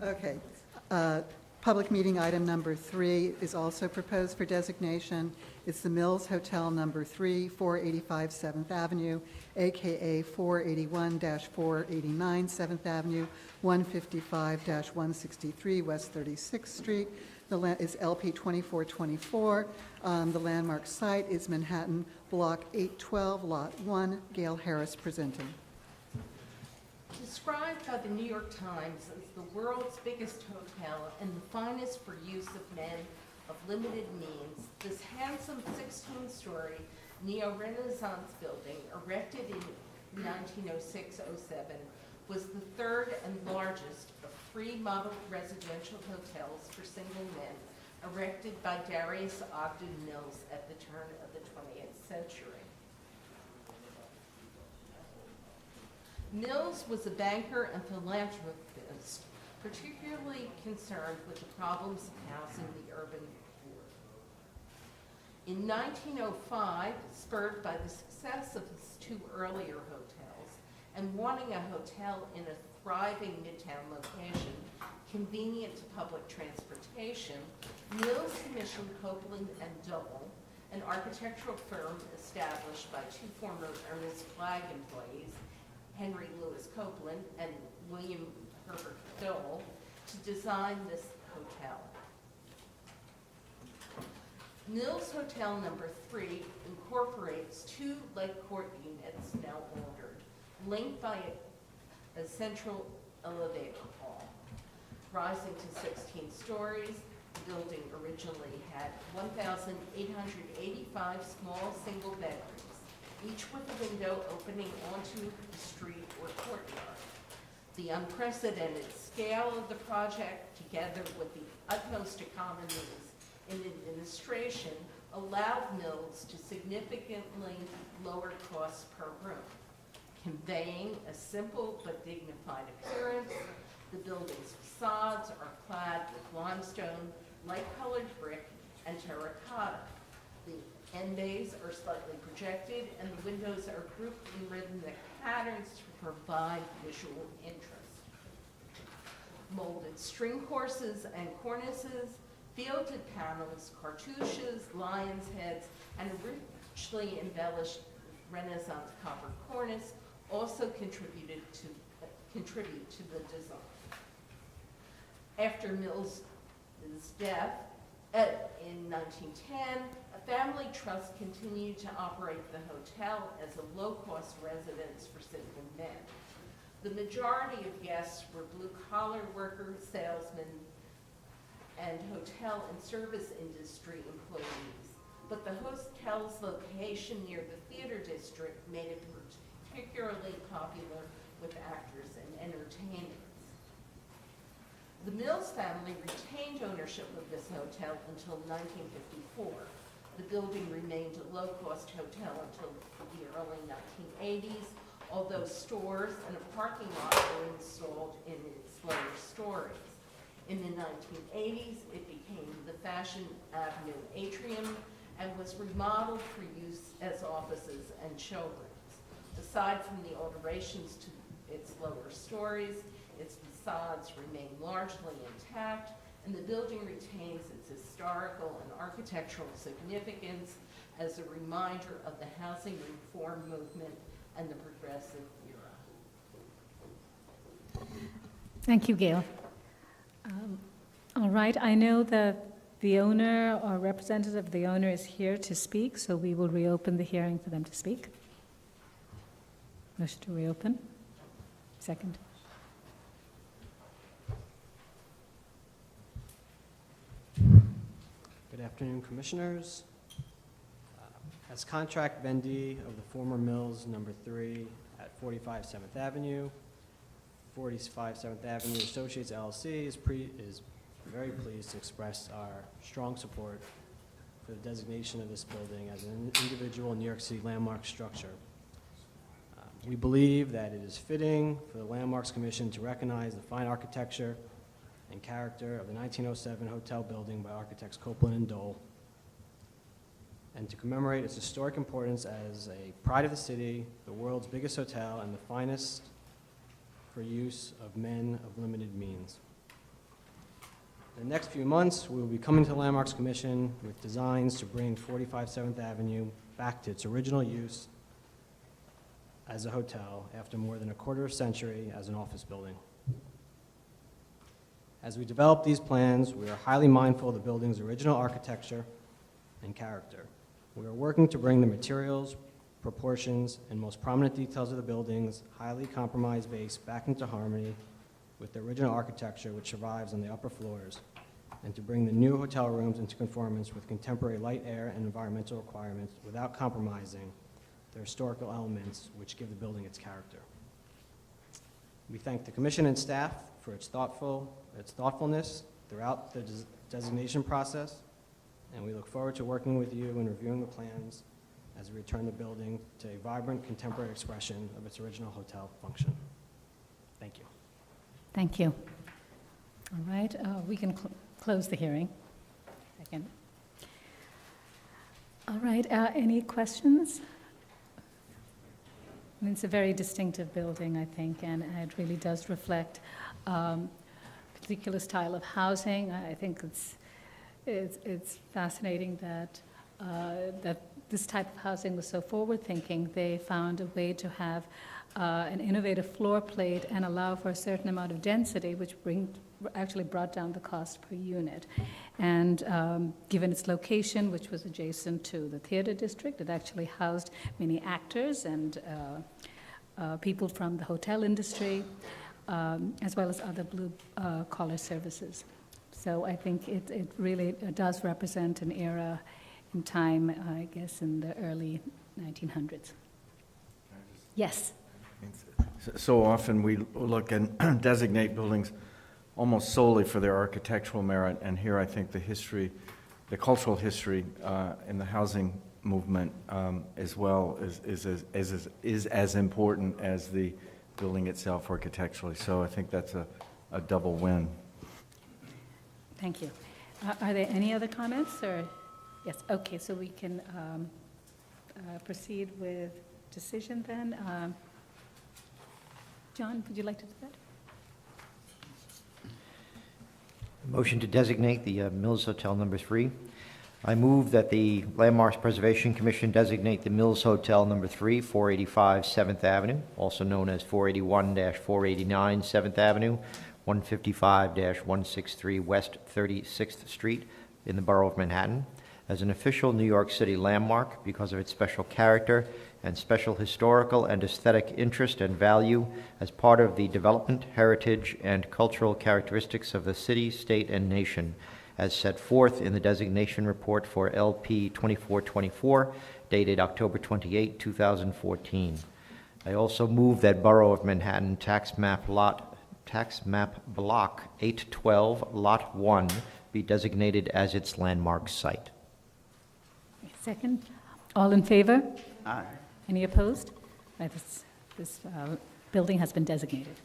Okay. Public meeting item number 3 is also proposed for designation. It's the Mills Hotel number 3, 485 7th Avenue, AKA 481-489 7th Avenue, 155-163 West 36th Street. The land is LP 2424. The landmark site is Manhattan Block 812, Lot 1. Gail Harris presenting. Described by the New York Times as the world's biggest hotel and the finest for use of men of limited means, this handsome 16-story neo-Renaissance building, erected in 1906-07, was the third and largest of 3 model residential hotels for single men, erected by Darius Ogden Mills at the turn of the 20th century. Mills was a banker and philanthropist, particularly concerned with the problems of housing the urban poor. In 1905, spurred by the success of his 2 earlier hotels and wanting a hotel in a thriving midtown location convenient to public transportation, Mills commissioned Copeland and Dole, an architectural firm established by 2 former Ernest Flagg employees, Henry Louis Copeland and William Herbert Dole, to design this hotel. Mills Hotel number 3 incorporates 2 Lake Court units, now ordered, linked by a central elevator hall. Rising to 16 stories, the building originally had 1,885 small single bedrooms, each with a window opening onto the street or courtyard. The unprecedented scale of the project, together with the utmost economies in administration, allowed Mills to significantly lower costs per room, conveying a simple but dignified appearance. The building's facades are clad with limestone, light-colored brick, and terracotta. The end bays are slightly projected, and the windows are grouped in rhythmic patterns to provide visual interest. Molded string courses and cornices, fielded panels, cartouches, lions' heads, and a richly embellished Renaissance copper cornice also contribute to the design. After Mills' death in 1910, a family trust continued to operate the hotel as a low-cost residence for single men. The majority of guests were blue-collar workers, salesmen, and hotel and service industry employees. But the hotel's location near the theater district made it particularly popular with actors and entertainers. The Mills family retained ownership of this hotel until 1954. The building remained a low-cost hotel until the early 1980s, although stores and a parking lot were installed in its lower stories. In the 1980s, it became the Fashion Avenue atrium and was remodeled for use as offices and showrooms. Aside from the alterations to its lower stories, its facades remain largely intact, and the building retains its historical and architectural significance as a reminder of the housing reform movement and the progressive era. Thank you, Gail. All right, I know that the owner or representative of the owner is here to speak, so we will reopen the hearing for them to speak. Motion to reopen. Second. Good afternoon, Commissioners. As contract vendee of the former Mills number 3 at 45 7th Avenue, 45 7th Avenue Associates LLC is very pleased to express our strong support for the designation of this building as an individual New York City landmark structure. We believe that it is fitting for the Landmarks Commission to recognize the fine architecture and character of the 1907 hotel building by architects Copeland and Dole, and to commemorate its historic importance as a pride of the city, the world's biggest hotel, and the finest for use of men of limited means. In the next few months, we will be coming to the Landmarks Commission with designs to bring 45 7th Avenue back to its original use as a hotel after more than a quarter century as an office building. As we develop these plans, we are highly mindful of the building's original architecture and character. We are working to bring the materials, proportions, and most prominent details of the building's highly compromised base back into harmony with the original architecture which survives on the upper floors, and to bring the new hotel rooms into conformance with contemporary light, air, and environmental requirements without compromising the historical elements which give the building its character. We thank the Commission and staff for its thoughtfulness throughout the designation process, and we look forward to working with you and reviewing the plans as we return the building to a vibrant contemporary expression of its original hotel function. Thank you. Thank you. All right, we can close the hearing. Second. All right, any questions? I mean, it's a very distinctive building, I think, and it really does reflect particular style of housing. I think it's fascinating that that this type of housing was so forward-thinking. They found a way to have an innovative floor plate and allow for a certain amount of density, which actually brought down the cost per unit. And given its location, which was adjacent to the theater district, it actually housed many actors and people from the hotel industry, as well as other blue-collar services. So I think it really does represent an era in time, I guess, in the early 1900s. Yes. So often we look and designate buildings almost solely for their architectural merit, and here I think the history, the cultural history in the housing movement as well is as important as the building itself architecturally. So I think that's a double win. Thank you. Are there any other comments, or? Yes, okay, so we can proceed with decision then. John, would you like to do that? Motion to designate the Mills Hotel Number 3. I move that the Landmarks Preservation Commission designate the Mills Hotel Number 3, 485 7th Avenue, also known as 481-489 7th Avenue, 155-163 West 36th Street in the Borough of Manhattan, as an official New York City landmark because of its special character and special historical and aesthetic interest and value as part of the development, heritage, and cultural characteristics of the city, state, and nation, as set forth in the designation report for LP 2424, dated October 28, 2014. I also move that Borough of Manhattan tax map block 812, Lot 1, be designated as its landmark site. Second. All in favor? Aye. Any opposed? This building has been designated.